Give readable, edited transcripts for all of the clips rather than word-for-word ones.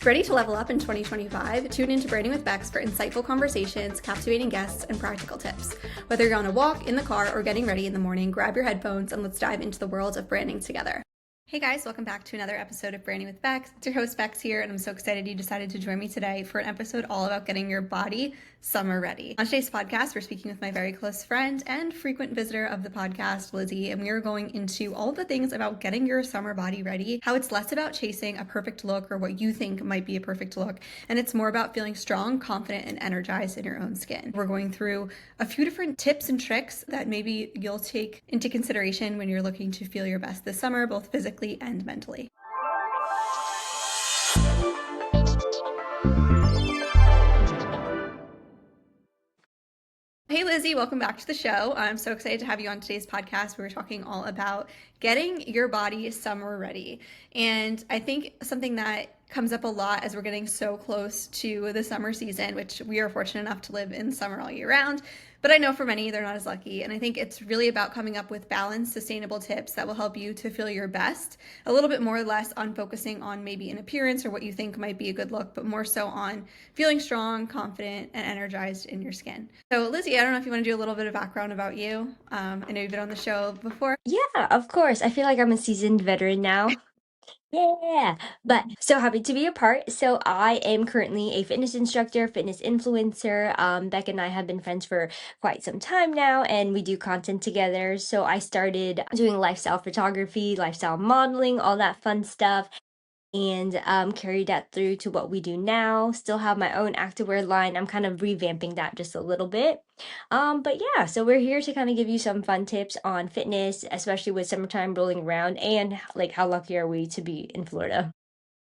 Ready to level up in 2025? Tune into Branding with Bex for insightful conversations, captivating guests, and practical tips. Whether you're on a walk, in the car, or getting ready in the morning, grab your headphones and let's dive into the world of branding together. Hey guys, welcome back to another episode of Branding with Bex. It's your host Bex here, and I'm so excited you decided to join me today for an episode all about getting your body summer ready. On today's podcast, we're speaking with my very close friend and frequent visitor of the podcast, Lizzie, and we are going into all the things about getting your summer body ready, how it's less about chasing a perfect look or what you think might be a perfect look, and it's more about feeling strong, confident, and energized in your own skin. We're going through a few different tips and tricks that maybe you'll take into consideration when you're looking to feel your best this summer, both physically and mentally. Hey Lizzie, welcome back to the show. I'm so excited to have you on today's podcast. We were talking all about getting your body summer ready. And I think something that comes up a lot as we're getting so close to the summer season, which we are fortunate enough to live in summer all year round, but I know for many they're not as lucky. And I think it's really about coming up with balanced, sustainable tips that will help you to feel your best, a little bit more or less on focusing on maybe an appearance or what you think might be a good look, but more so on feeling strong, confident, and energized in your skin. So Lizzie, I don't know if you want to do a little bit of background about you. I know you've been on the show before. Yeah, of course. I feel like I'm a seasoned veteran now. Yeah, but so happy to be a part. So I am currently a fitness instructor, fitness influencer. Beck and I have been friends for quite some time now, and we do content together. So I started doing lifestyle photography, lifestyle modeling, all that fun stuff, and carried that through to what we do now. Still have my own activewear line. I'm kind of revamping that just a little bit. But yeah, so we're here to kind of give you some fun tips on fitness, especially with summertime rolling around, and like how lucky are we to be in Florida.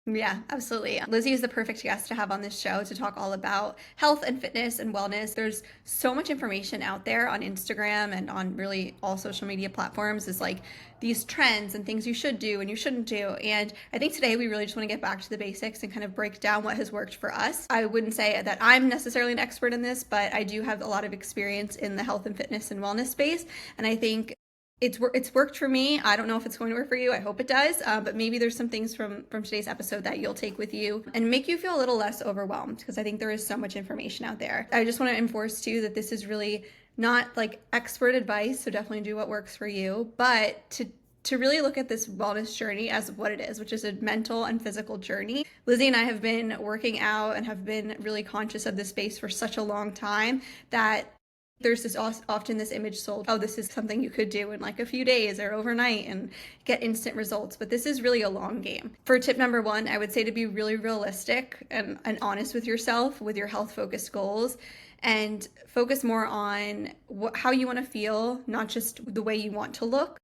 Yeah, absolutely. Lizzie is the perfect guest to have on this show to talk all about health and fitness and wellness. There's so much information out there on Instagram and on really all social media platforms is like these trends and things you should do and you shouldn't do. And I think today we really just want to get back to the basics and kind of break down what has worked for us. I wouldn't say that I'm necessarily an expert in this, but I do have a lot of experience in the health and fitness and wellness space. And I think it's worked for me. I don't know if it's going to work for you. I hope it does. But maybe there's some things from today's episode that you'll take with you and make you feel a little less overwhelmed because I think there is so much information out there. I just want to enforce too that this is really not like expert advice. So definitely do what works for you, but to really look at this wellness journey as what it is, which is a mental and physical journey. Lizzie and I have been working out and have been really conscious of this space for such a long time that there's this often this image sold, oh, this is something you could do in like a few days or overnight and get instant results. But this is really a long game. For tip number one, I would say to be really realistic and honest with yourself, with your health focused goals, and focus more on how you want to feel, not just the way you want to look.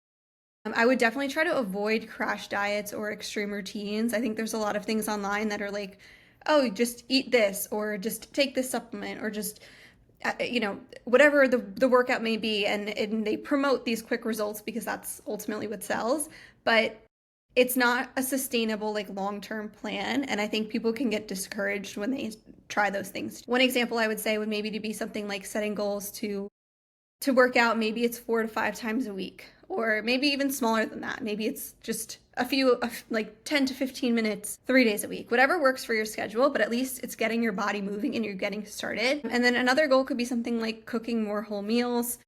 I would definitely try to avoid crash diets or extreme routines. I think there's a lot of things online that are like, oh, just eat this or just take this supplement or just whatever the workout may be, and they promote these quick results because that's ultimately what sells, but it's not a sustainable like long-term plan, and I think people can get discouraged when they try those things. One example I would say would maybe to be something like setting goals to work out. Maybe it's 4 to 5 times a week, or maybe even smaller than that. Maybe it's just a few, like 10 to 15 minutes, 3 days a week, whatever works for your schedule, but at least it's getting your body moving and you're getting started. And then another goal could be something like cooking more whole meals,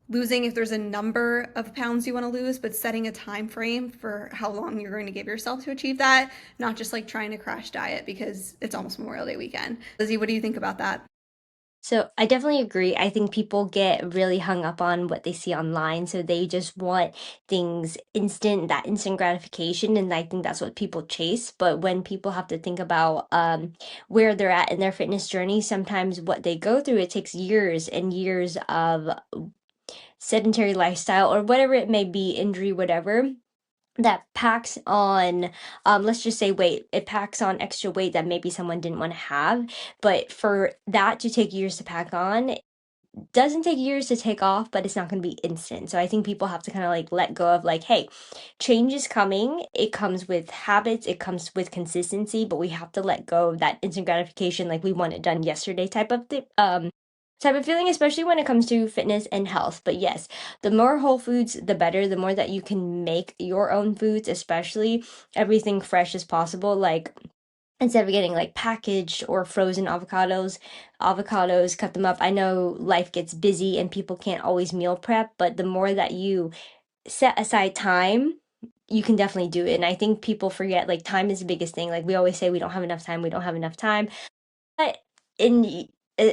losing if there's a number of pounds you want to lose, but setting a time frame for how long you're going to give yourself to achieve that, not just like trying to crash diet because it's almost Memorial Day weekend. Lizzie, what do you think about that? So I definitely agree. I think people get really hung up on what they see online. So they just want things instant, that instant gratification. And I think that's what people chase. But when people have to think about where they're at in their fitness journey, sometimes what they go through, it takes years and years of sedentary lifestyle or whatever it may be, injury, whatever that packs on let's just say weight. It packs on extra weight that maybe someone didn't want to have, but for that to take years to pack on, it doesn't take years to take off, but it's not going to be instant. So I think people have to kind of like let go of like, hey, change is coming. It comes with habits, it comes with consistency, but we have to let go of that instant gratification, like we want it done yesterday type of feeling, especially when it comes to fitness and health. But yes, the more whole foods, the better. The more that you can make your own foods, especially everything fresh as possible. Like instead of getting like packaged or frozen avocados, cut them up. I know life gets busy and people can't always meal prep, but the more that you set aside time, you can definitely do it. And I think people forget like time is the biggest thing. Like we always say we don't have enough time, we don't have enough time. But in the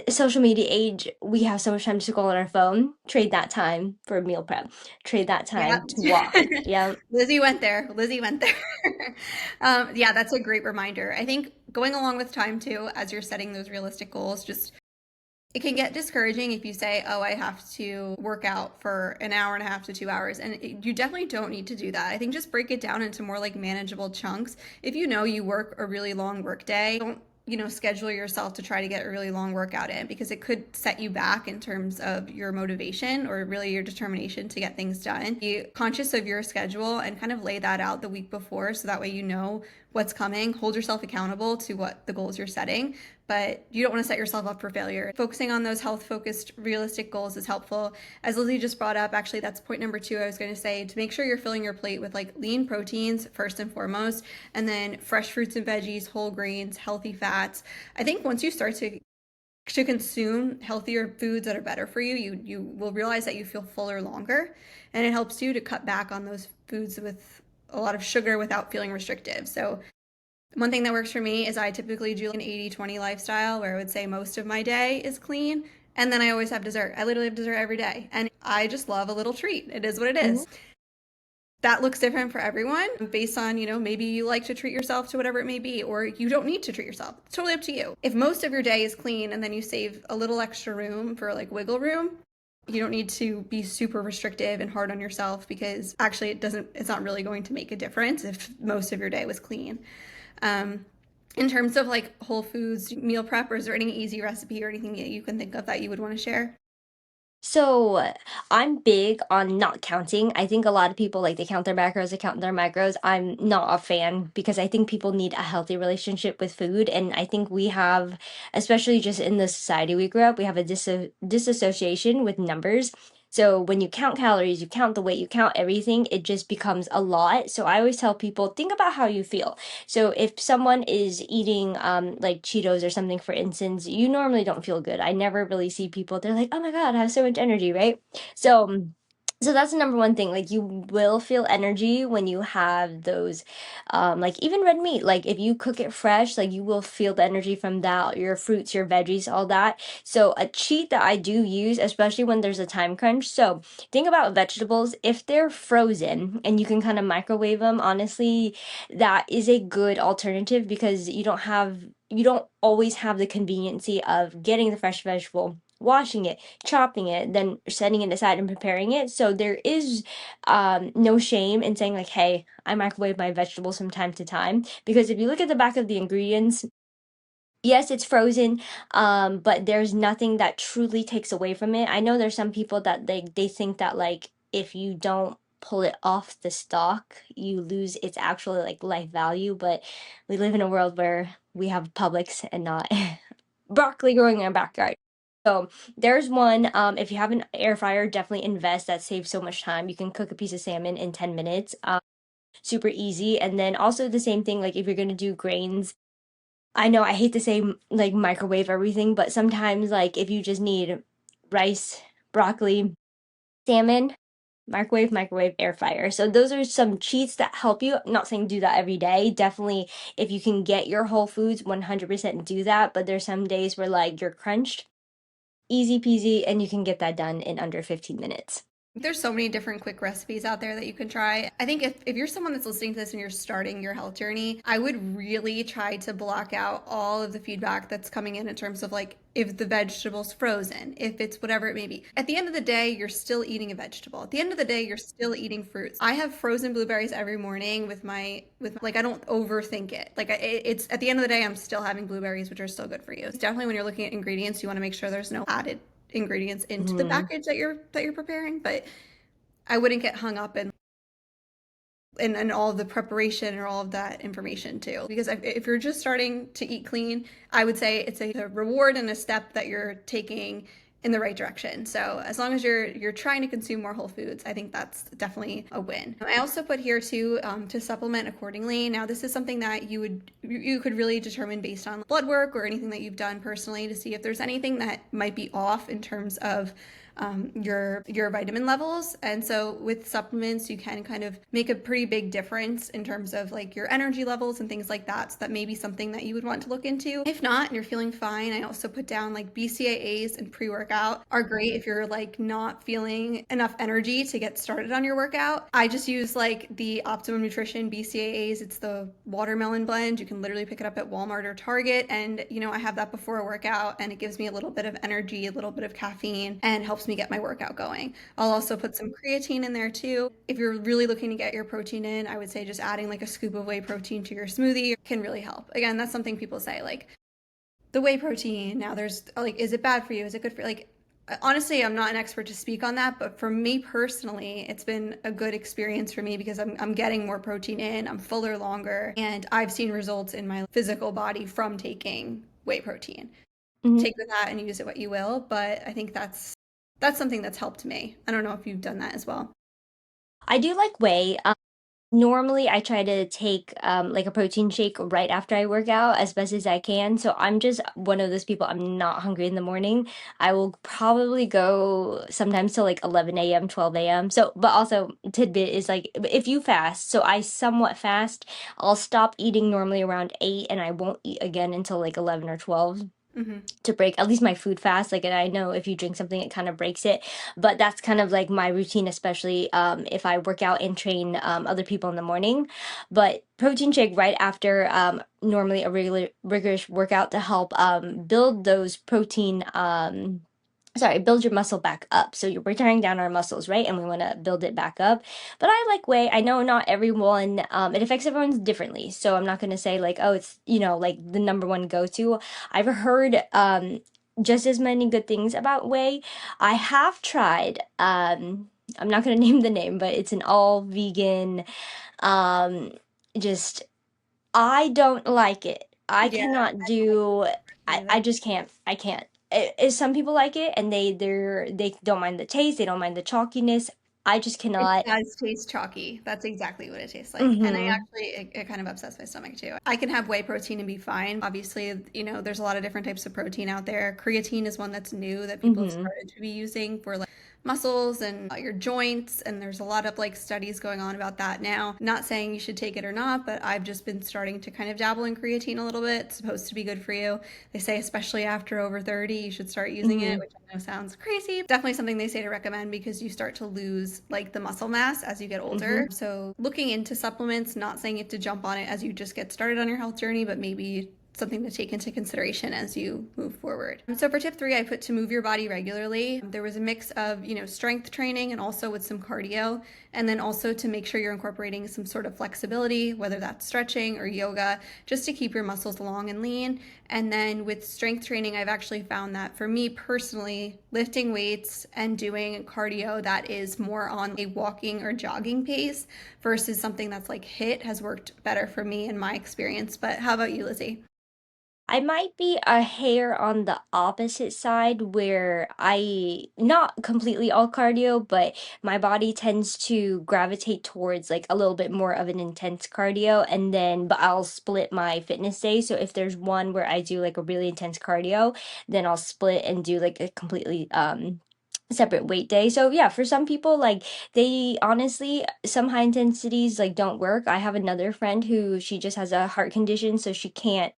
social media age, we have so much time to scroll on our phone. Trade that time for meal prep. Trade that Yeah. time to walk. Yeah. Lizzie went there. Lizzie went there. Yeah, that's a great reminder. I think going along with time too, as you're setting those realistic goals, just it can get discouraging if you say, oh, I have to work out for an hour and a half to 2 hours. And you definitely don't need to do that. I think just break it down into more like manageable chunks. If you know you work a really long work day, don't schedule yourself to try to get a really long workout in because it could set you back in terms of your motivation or really your determination to get things done. Be conscious of your schedule and kind of lay that out the week before so that way you know what's coming. Hold yourself accountable to what the goals you're setting, but you don't want to set yourself up for failure. Focusing on those health focused, realistic goals is helpful. As Lizzie just brought up, actually, that's point number 2. I was going to say to make sure you're filling your plate with like lean proteins first and foremost, and then fresh fruits and veggies, whole grains, healthy fats. I think once you start to consume healthier foods that are better for you, you will realize that you feel fuller longer, and it helps you to cut back on those foods with a lot of sugar without feeling restrictive. So one thing that works for me is I typically do an 80-20 lifestyle where I would say most of my day is clean. And then I always have dessert. I literally have dessert every day. And I just love a little treat. It is what it Mhm. is. That looks different for everyone based on, maybe you like to treat yourself to whatever it may be, or you don't need to treat yourself. It's totally up to you. If most of your day is clean and then you save a little extra room for like wiggle room, you don't need to be super restrictive and hard on yourself because actually it's not really going to make a difference if most of your day was clean. Um, in terms of like Whole Foods meal prep, or is there any easy recipe or anything that you can think of that you would want to share? So I'm big on not counting. I think a lot of people like they count their macros, they count their micros. I'm not a fan because I think people need a healthy relationship with food. And I think we have, especially just in the society we grew up, we have a disassociation with numbers. So when you count calories, you count the weight, you count everything, it just becomes a lot. So I always tell people, think about how you feel. So if someone is eating like Cheetos or something, for instance, you normally don't feel good. I never really see people, they're like, oh my God, I have so much energy, right? So so that's the number one thing. Like you will feel energy when you have those like even red meat. Like if you cook it fresh, like you will feel the energy from that, your fruits, your veggies, all that. So a cheat that I do use, especially when there's a time crunch. So think about vegetables. If they're frozen and you can kind of microwave them, honestly, that is a good alternative because you don't always have the conveniency of getting the fresh vegetable, washing it, chopping it, then setting it aside and preparing it. So there is no shame in saying like, hey, I microwave my vegetables from time to time, because if you look at the back of the ingredients, yes, it's frozen, but there's nothing that truly takes away from it. I know there's some people that they think that like if you don't pull it off the stalk, you lose its actual like life value, but we live in a world where we have Publix and not broccoli growing in our backyard. So there's one. If you have an air fryer, definitely invest. That saves so much time. You can cook a piece of salmon in 10 minutes. Super easy. And then also the same thing, like if you're gonna do grains, I know I hate to say like microwave everything, but sometimes like if you just need rice, broccoli, salmon, microwave, air fryer. So those are some cheats that help you. I'm not saying do that every day. Definitely if you can get your whole foods, 100% do that, but there's some days where like you're crunched, easy peasy, and you can get that done in under 15 minutes. There's so many different quick recipes out there that you can try. I think if you're someone that's listening to this and you're starting your health journey, I would really try to block out all of the feedback that's coming in terms of like if the vegetable's frozen, if it's whatever it may be. At the end of the day, you're still eating a vegetable. At the end of the day, you're still eating fruits. I have frozen blueberries every morning with like I don't overthink it. Like it's at the end of the day, I'm still having blueberries, which are still good for you. It's definitely when you're looking at ingredients, you want to make sure there's no added ingredients into the Mhm. package that you're preparing, but I wouldn't get hung up in all of the preparation or all of that information too. Because if you're just starting to eat clean, I would say it's a reward and a step that you're taking in the right direction. So as long as you're trying to consume more whole foods, I think that's definitely a win. I also put here too to supplement accordingly. Now this is something that you could really determine based on blood work or anything that you've done personally to see if there's anything that might be off in terms of your vitamin levels. And so with supplements, you can kind of make a pretty big difference in terms of like your energy levels and things like that. So that may be something that you would want to look into. If not, and you're feeling fine, I also put down like BCAAs and pre-workout are great if you're like not feeling enough energy to get started on your workout. I just use like the Optimum Nutrition BCAAs. It's the watermelon blend. You can literally pick it up at Walmart or Target. And, you know, I have that before a workout and it gives me a little bit of energy, a little bit of caffeine, and helps me get my workout going. I'll also put some creatine in there too. If you're really looking to get your protein in, I would say just adding like a scoop of whey protein to your smoothie can really help. Again, that's something people say like the whey protein. Now there's like, is it bad for you? Is it good for like, honestly, I'm not an expert to speak on that, but for me personally, it's been a good experience for me because I'm getting more protein in, I'm fuller longer, and I've seen results in my physical body from taking whey protein. Mhm. Take with that and use it what you will, but I think that's something that's helped me. I don't know if you've done that as well. I do like whey. Normally, I try to take like a protein shake right after I work out as best as I can. So I'm just one of those people. I'm not hungry in the morning. I will probably go sometimes till like 11 a.m., 12 a.m. So, but also tidbit is like if you fast, so I somewhat fast. I'll stop eating normally around 8, and I won't eat again until like 11 or 12 Hmm. to break at least my food fast. Like, and I know if you drink something it kind of breaks it, but that's kind of like my routine, especially if I work out and train other people in the morning. But protein shake right after normally a regular rigorous workout to help build those protein sorry, build your muscle back up. So we're tearing down our muscles, right? And we want to build it back up. But I like whey. I know not everyone, it affects everyone differently. So I'm not going to say like, oh, it's, you know, like the number one go-to. I've heard just as many good things about whey. I have tried, I'm not going to name the name, but it's an all vegan, um, just I don't like it. I Yeah, cannot do. I either. just can't. I can't. Some people like it and they don't mind the taste. They don't mind the chalkiness. I just It cannot. does taste chalky. That's exactly what it tastes like. And I Mm-hmm. actually, it kind of upsets my stomach too. I can have whey protein and be fine. Obviously, you know, there's a lot of different types of protein out there. Creatine is one that's new that people have Mm-hmm. started to be using for like muscles and your joints. And there's a lot of like studies going on about that now. Not saying you should take it or not, but I've just been starting to kind of dabble in creatine a little bit. It's supposed to be good for you. They say, especially after over 30, you should start using it, Mm-hmm. which I know sounds crazy. Definitely something they say to recommend because you start to lose like the muscle mass as you get older. Mm-hmm. So, looking into supplements, not saying you have to jump on it as you just get started on your health journey, but maybe something to take into consideration as you move forward. So for tip 3, I put to move your body regularly. There was a mix of, you know, strength training and also with some cardio, and then also to make sure you're incorporating some sort of flexibility, whether that's stretching or yoga, just to keep your muscles long and lean. And then with strength training, I've actually found that for me personally, lifting weights and doing cardio that is more on a walking or jogging pace versus something that's like HIIT has worked better for me in my experience. But how about you, Lizzie? I might be a hair on the opposite side where I not completely all cardio, but my body tends to gravitate towards like a little bit more of an intense cardio and then but I'll split my fitness day. So if there's one where I do like a really intense cardio, then I'll split and do like a completely separate weight day. So yeah, for some people like they honestly some high intensities like don't work. I have another friend who she just has a heart condition so she can't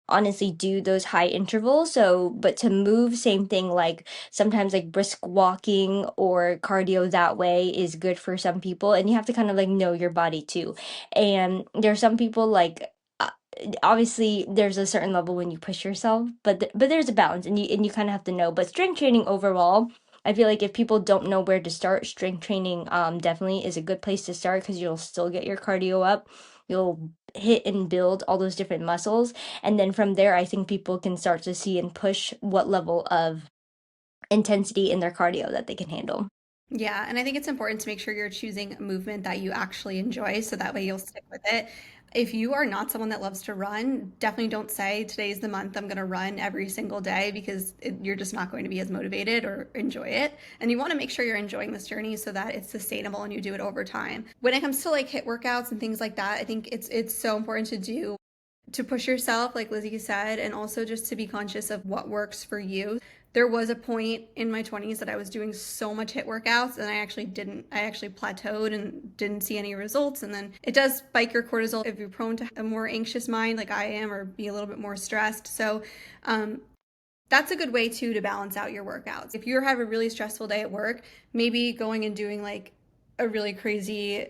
honestly do those high intervals. So, but to move, same thing, like sometimes like brisk walking or cardio that way is good for some people. And you have to kind of like know your body too. And there are some people like, obviously there's a certain level when you push yourself, but but there's a balance and you kind of have to know. But strength training overall, I feel like if people don't know where to start, strength training definitely is a good place to start because you'll still get your cardio up. You'll hit and build all those different muscles. And then from there, I think people can start to see and push what level of intensity in their cardio that they can handle. Yeah, and I think it's important to make sure you're choosing a movement that you actually enjoy so that way you'll stick with it. If you are not someone that loves to run, definitely don't say today's the month I'm going to run every single day, because you're just not going to be as motivated or enjoy it. And you want to make sure you're enjoying this journey so that it's sustainable and you do it over time. When it comes to like HIIT workouts and things like that, I think it's so important to push yourself, like Lizzie said, and also just to be conscious of what works for you. There was a point in my 20s that I was doing so much HIIT workouts and I actually plateaued and didn't see any results. And then it does spike your cortisol if you're prone to a more anxious mind like I am, or be a little bit more stressed. So that's a good way too to balance out your workouts. If you have a really stressful day at work, maybe going and doing like a really crazy,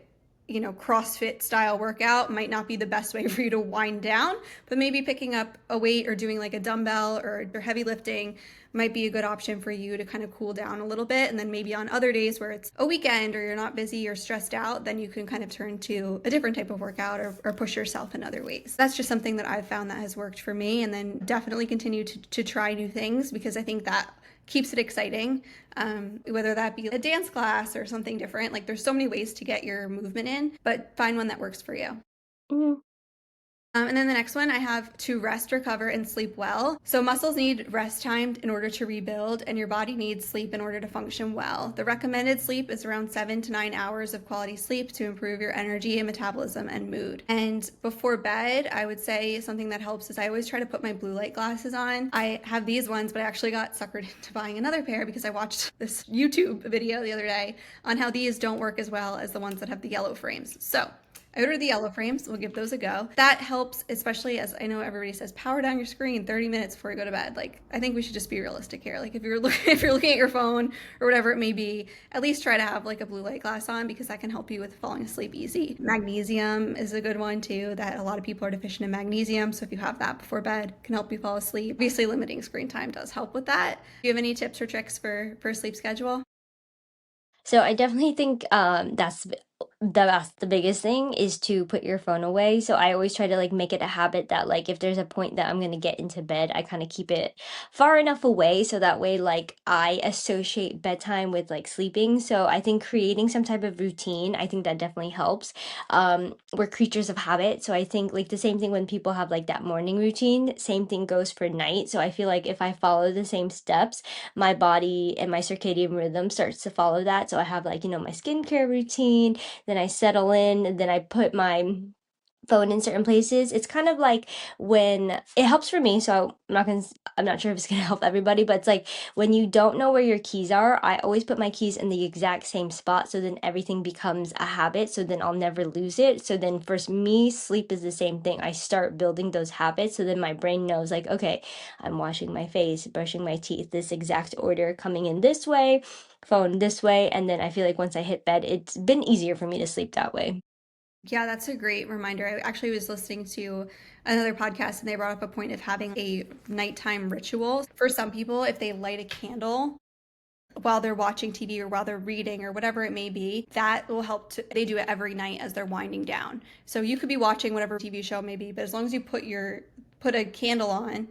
CrossFit style workout might not be the best way for you to wind down, but maybe picking up a weight or doing like a dumbbell or heavy lifting might be a good option for you to kind of cool down a little bit. And then maybe on other days where it's a weekend or you're not busy or stressed out, then you can kind of turn to a different type of workout, or push yourself in other ways. That's just something that I've found that has worked for me. And then definitely continue to try new things, because I think that keeps it exciting, whether that be a dance class or something different. Like there's so many ways to get your movement in, but find one that works for you. Mhm. And then the next one I have: to rest, recover, and sleep well. So muscles need rest time in order to rebuild, and your body needs sleep in order to function well. The recommended sleep is around 7 to 9 hours of quality sleep to improve your energy and metabolism and mood. And before bed, I would say something that helps is I always try to put my blue light glasses on. I have these ones, but I actually got suckered into buying another pair because I watched this YouTube video the other day on how these don't work as well as the ones that have the yellow frames. So I ordered the yellow frames. We'll give those a go. That helps, especially as I know everybody says, power down your screen 30 minutes before you go to bed. Like, I think we should just be realistic here. Like, if you're looking at your phone or whatever it may be, at least try to have like a blue light glass on, because that can help you with falling asleep easy. Magnesium is a good one too. That a lot of people are deficient in magnesium, so if you have that before bed, it can help you fall asleep. Obviously, limiting screen time does help with that. Do you have any tips or tricks for a sleep schedule? So I definitely think that's the biggest thing is to put your phone away. So I always try to like make it a habit that like if there's a point that I'm gonna get into bed, I kind of keep it far enough away so that way like I associate bedtime with like sleeping. So I think creating some type of routine, I think that definitely helps. We're creatures of habit, so I think like the same thing when people have like that morning routine, same thing goes for night. So I feel like if I follow the same steps, my body and my circadian rhythm starts to follow that. So I have like, my skincare routine, then I settle in, and then I put my phone in certain places. It's kind of like when it helps for me, so I'm not sure if it's gonna help everybody, but it's like when you don't know where your keys are, I always put my keys in the exact same spot, so then everything becomes a habit, so then I'll never lose it. So then for me, sleep is the same thing. I start building those habits, so then my brain knows like, okay, I'm washing my face, brushing my teeth, this exact order, coming in this way, phone this way, and then I feel like once I hit bed, it's been easier for me to sleep that way. Yeah, that's a great reminder. I actually was listening to another podcast and they brought up a point of having a nighttime ritual. For some people, if they light a candle while they're watching TV or while they're reading or whatever it may be, that will help they do it every night as they're winding down. So you could be watching whatever TV show it may be, but as long as you put a candle on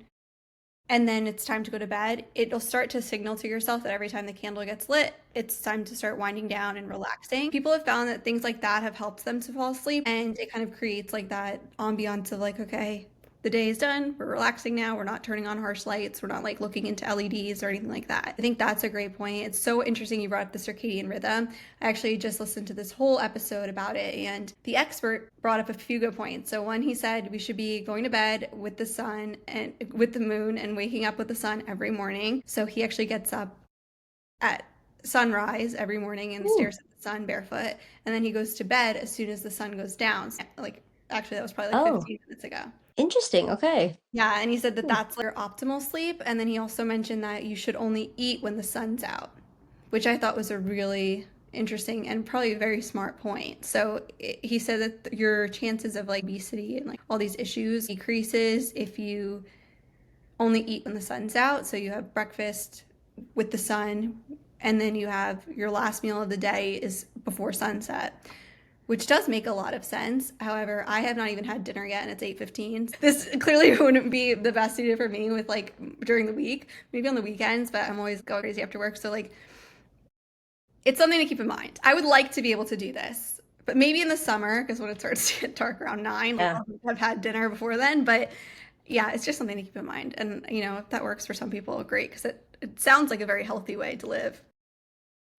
and then it's time to go to bed, it'll start to signal to yourself that every time the candle gets lit, it's time to start winding down and relaxing. People have found that things like that have helped them to fall asleep, and it kind of creates like that ambiance of like, okay, the day is done, we're relaxing now, we're not turning on harsh lights, we're not like looking into LEDs or anything like that. I think that's a great point. It's so interesting you brought up the circadian rhythm. I actually just listened to this whole episode about it, and the expert brought up a few good points. So one, he said we should be going to bed with the sun and with the moon and waking up with the sun every morning. So he actually gets up at sunrise every morning and Ooh. stares at the sun barefoot, and then he goes to bed as soon as the sun goes down. Like, actually that was probably like Oh, 15 minutes ago. interesting. Okay. Yeah, and he said that Hmm. that's your optimal sleep. And then he also mentioned that you should only eat when the sun's out, which I thought was a really interesting and probably a very smart point. So he said that your chances of like obesity and like all these issues decreases if you only eat when the sun's out. So you have breakfast with the sun, and then you have your last meal of the day is before sunset, which does make a lot of sense. However, I have not even had dinner yet and it's 8:15. This clearly wouldn't be the best suited for me with like during the week, maybe on the weekends, but I'm always going crazy after work. So like it's something to keep in mind. I would like to be able to do this but maybe in the summer, because when it starts to get dark around 9, like Yeah. I'll have had dinner before then. But yeah, it's just something to keep in mind. And if that works for some people, great, because it sounds like a very healthy way to live.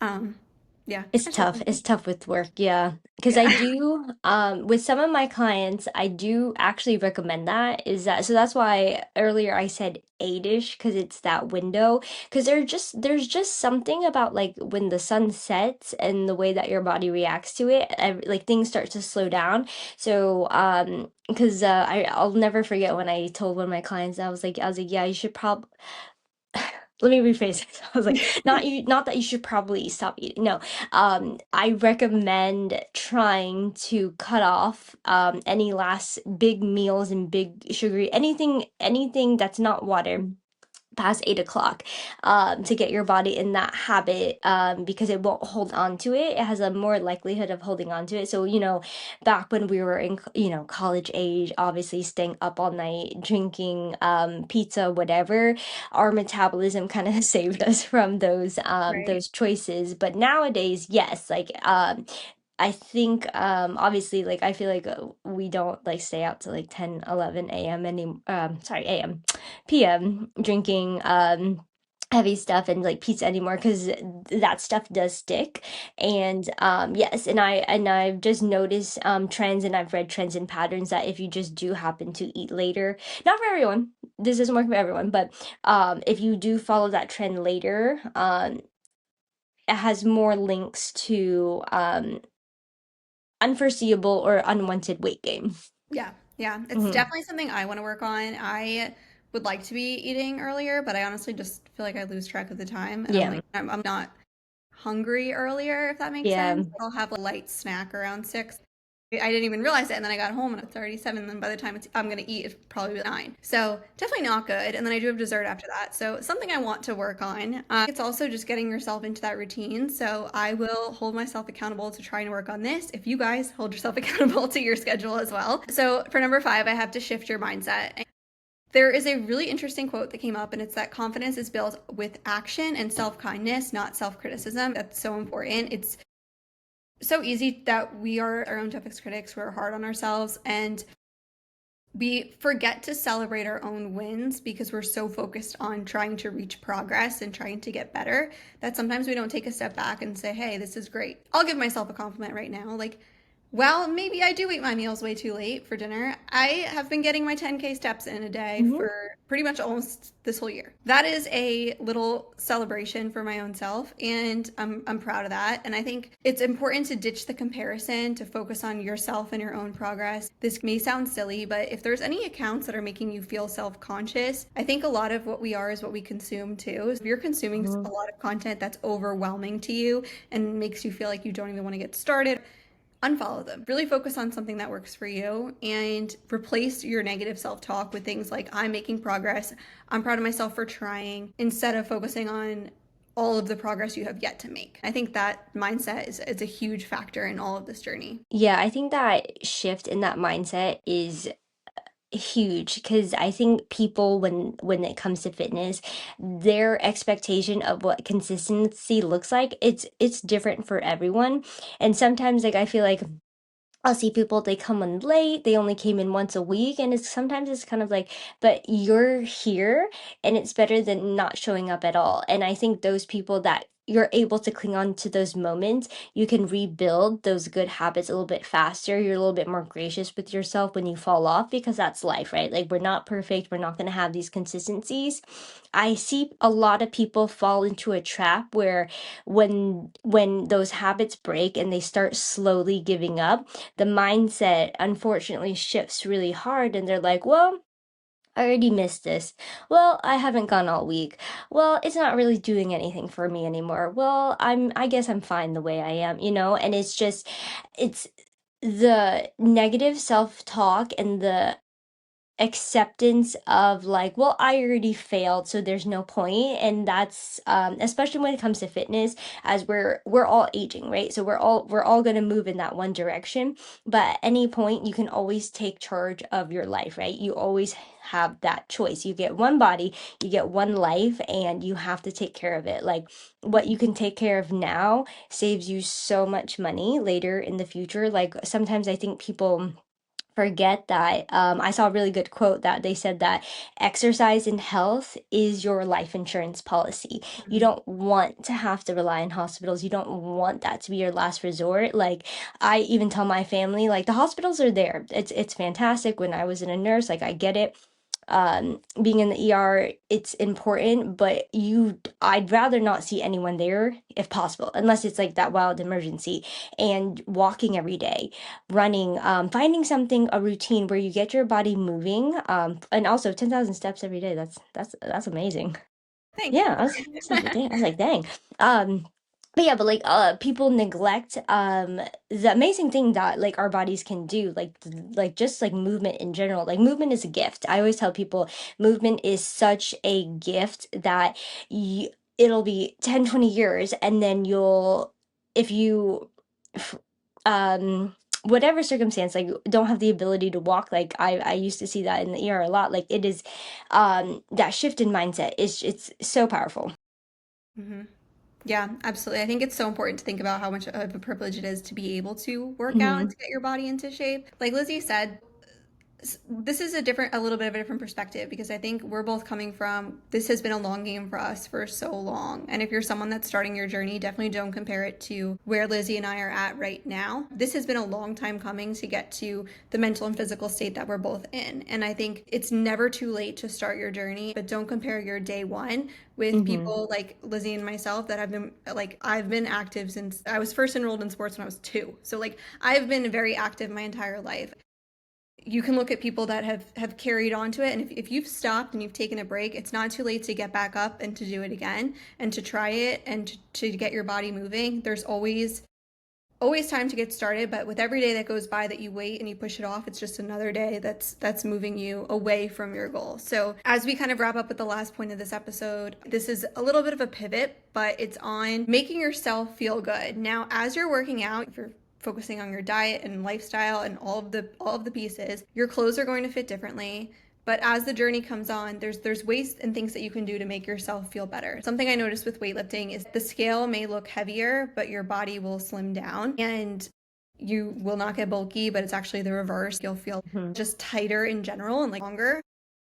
Um, yeah, It's that's just tough. It's tough with work, yeah. Because I yeah, do, with some of my clients, I do actually recommend that. Is that so? That's why earlier I said 8-ish because it's that window. Because there's just something about like when the sun sets and the way that your body reacts to it, like things start to slow down. So, because I'll never forget when I told one of my clients, I was like, yeah, you should probably let me rephrase it. I was like, not that you should probably stop eating. No, I recommend trying to cut off any last big meals and big sugary anything that's not water past 8 o'clock, to get your body in that habit, because it won't hold on to it. It has a more likelihood of holding on to it. So, back when we were in, college age, obviously staying up all night, drinking, pizza, whatever, our metabolism kind of saved us from right. those choices. But nowadays, yes, like, I think, obviously, like I feel like, we don't like stay out to like 10, 11 a.m. Sorry, a.m. p.m. drinking heavy stuff and like pizza anymore because that stuff does stick. And yes, and I've just noticed trends, and I've read trends and patterns that if you just do happen to eat later, not for everyone, this doesn't work for everyone, but if you do follow that trend later, it has more links to unforeseeable or unwanted weight gain. Yeah, yeah, it's Hmm. definitely something I want to work on. I would like to be eating earlier, but I honestly just feel like I lose track of the time, and I'm Yeah. like, I'm not hungry earlier, if that makes Yeah. sense. I'll have a light snack around 6. I didn't even realize it, and then I got home and it's already 7. And then by the time I'm gonna eat, it's probably 9. So definitely not good. And then I do have dessert after that. So something I want to work on. It's also just getting yourself into that routine. So I will hold myself accountable to trying to work on this. If you guys hold yourself accountable to your schedule as well. So for number 5, I have to shift your mindset. There is a really interesting quote that came up, and it's that confidence is built with action and self kindness, not self criticism. That's so important. It's so easy that we are our own toughest critics. We're hard on ourselves, and we forget to celebrate our own wins because we're so focused on trying to reach progress and trying to get better that sometimes we don't take a step back and say, hey, this is great. I'll give myself a compliment right now. Like, well, maybe I do eat my meals way too late for dinner. I have been getting my 10K steps in a day Hmm. for pretty much almost this whole year. That is a little celebration for my own self, and I'm proud of that. And I think it's important to ditch the comparison, to focus on yourself and your own progress. This may sound silly, but if there's any accounts that are making you feel self-conscious, I think a lot of what we are is what we consume too. If you're consuming a lot of content that's overwhelming to you and makes you feel like you don't even want to get started, unfollow them. Really focus on something that works for you and replace your negative self talk with things like, I'm making progress, I'm proud of myself for trying, instead of focusing on all of the progress you have yet to make. I think that mindset is a huge factor in all of this journey. Yeah, I think that shift in that mindset is huge because I think people, when it comes to fitness, their expectation of what consistency looks like, it's different for everyone. And sometimes like I feel like I'll see people, they come in late, they only came in once a week, and it's kind of like, but you're here and it's better than not showing up at all. And I think those people that you're able to cling on to those moments, you can rebuild those good habits a little bit faster. You're a little bit more gracious with yourself when you fall off because that's life, right? Like we're not perfect, we're not going to have these consistencies. I see a lot of people fall into a trap where when those habits break and they start slowly giving up, the mindset unfortunately shifts really hard and they're like, well, I already missed this. Well, I haven't gone all week. Well, it's not really doing anything for me anymore. Well, I guess I'm fine the way I am, and it's the negative self-talk and the acceptance of like, well, I already failed, so there's no point. And that's especially when it comes to fitness, as we're all aging, right? So we're all going to move in that one direction, but at any point you can always take charge of your life, right? You always have that choice. You get one body, you get one life, and you have to take care of it. Like, what you can take care of now saves you so much money later in the future. Like, sometimes I think people forget that. I saw a really good quote that they said that exercise and health is your life insurance policy. You Mhm. don't want to have to rely on hospitals. You don't want that to be your last resort. Like, I even tell my family, like, the hospitals are there. It's fantastic. When I was in a nurse, like, I get it. Being in the ER, it's important, but I'd rather not see anyone there if possible, unless it's like that wild emergency. And walking every day, running, finding something, a routine where you get your body moving, and also 10,000 steps every day. That's amazing. Thank Yeah, you. I was like, dang. But yeah, but like people neglect the amazing thing that like our bodies can do, like like just like movement in general. Like, movement is a gift. I always tell people movement is such a gift that you it'll be 10, 20 years, and then you'll, if you f- whatever circumstance, like, don't have the ability to walk. Like, I used to see that in the ER a lot. Like, it is that shift in mindset is, it's so powerful. Hmm. Yeah, absolutely. I think it's so important to think about how much of a privilege it is to be able to work out and Hmm. to get your body into shape. Like Lizzie said, this is a little bit of a different perspective because I think we're both coming from this has been a long game for us for so long. And if you're someone that's starting your journey, definitely don't compare it to where Lizzie and I are at right now. This has been a long time coming to get to the mental and physical state that we're both in. And I think it's never too late to start your journey, but don't compare your day one with Hmm. people like Lizzie and myself that I've been active since I was first enrolled in sports when I was 2. So like I've been very active my entire life. You can look at people that have carried on to it, and if you've stopped and you've taken a break, it's not too late to get back up and to do it again and to try it and to get your body moving. There's always time to get started, but with every day that goes by that you wait and you push it off, it's just another day that's moving you away from your goal. So as we kind of wrap up with the last point of this episode, this is a little bit of a pivot, but it's on making yourself feel good. Now, as you're working out, if you're focusing on your diet and lifestyle and all of the pieces, your clothes are going to fit differently. But as the journey comes on, there's ways and things that you can do to make yourself feel better. Something I noticed with weightlifting is the scale may look heavier, but your body will slim down and you will not get bulky, but it's actually the reverse. You'll feel Hmm. just tighter in general and like longer.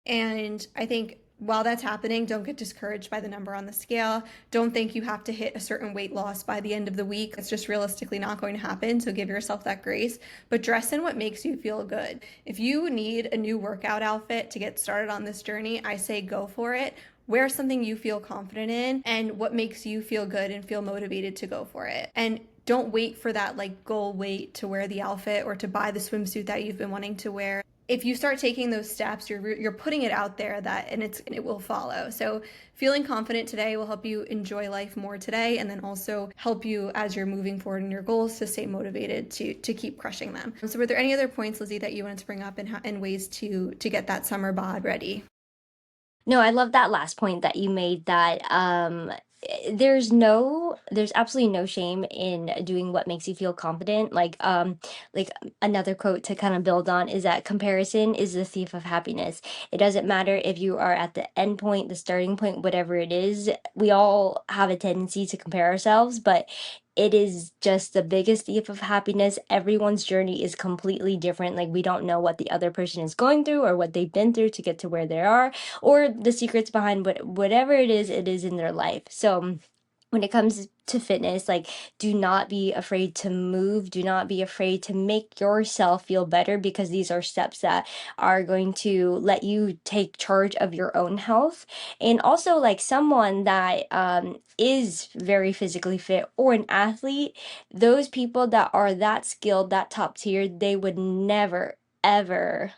And I think while that's happening, don't get discouraged by the number on the scale. Don't think you have to hit a certain weight loss by the end of the week. It's just realistically not going to happen. So give yourself that grace, but dress in what makes you feel good. If you need a new workout outfit to get started on this journey, I say go for it. Wear something you feel confident in and what makes you feel good and feel motivated to go for it. And don't wait for that like goal weight to wear the outfit or to buy the swimsuit that you've been wanting to wear. If you start taking those steps, you're putting it out there that and it will follow. So feeling confident today will help you enjoy life more today, and then also help you as you're moving forward in your goals to stay motivated to keep crushing them. So were there any other points, Lizzie, that you wanted to bring up and ways to get that summer bod ready? No, I love that last point that you made, that there's absolutely no shame in doing what makes you feel confident. Like another quote to kind of build on is that comparison is the thief of happiness. It doesn't matter if you are at the end point, the starting point, whatever it is. We all have a tendency to compare ourselves, but it is just the biggest thief of happiness. Everyone's journey is completely different. Like, we don't know what the other person is going through or what they've been through to get to where they are, or the secrets behind whatever it is in their life. So when it comes to fitness, like, do not be afraid to move, do not be afraid to make yourself feel better, because these are steps that are going to let you take charge of your own health. And also, like, someone that is very physically fit, or an athlete, those people that are that skilled, that top tier, they would never ever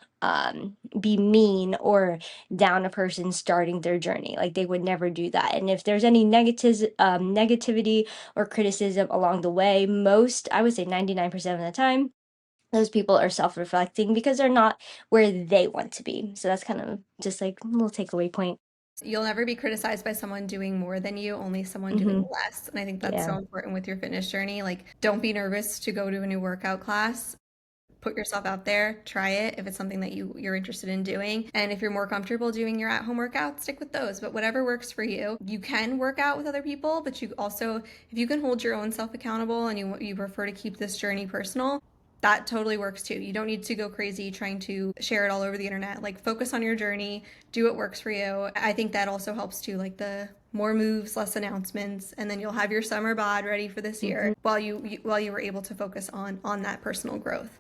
be mean or down a person starting their journey. Like, they would never do that. And if there's any negativity or criticism along the way, most, I would say 99% of the time, those people are self-reflecting because they're not where they want to be. So that's kind of just like a little takeaway point. You'll never be criticized by someone doing more than you, only someone doing Mm-hmm. less. And I think that's so Yeah. important with your fitness journey. Like, don't be nervous to go to a new workout class. Put yourself out there, try it if it's something that you're interested in doing. And if you're more comfortable doing your at-home workouts, stick with those. But whatever works for you. You can work out with other people, but you also, if you can hold your own self accountable and you prefer to keep this journey personal, that totally works too. You don't need to go crazy trying to share it all over the internet. Like, focus on your journey, do what works for you. I think that also helps too, like the more moves, less announcements, and then you'll have your summer bod ready for this Mm-hmm. year while you were able to focus on that personal growth.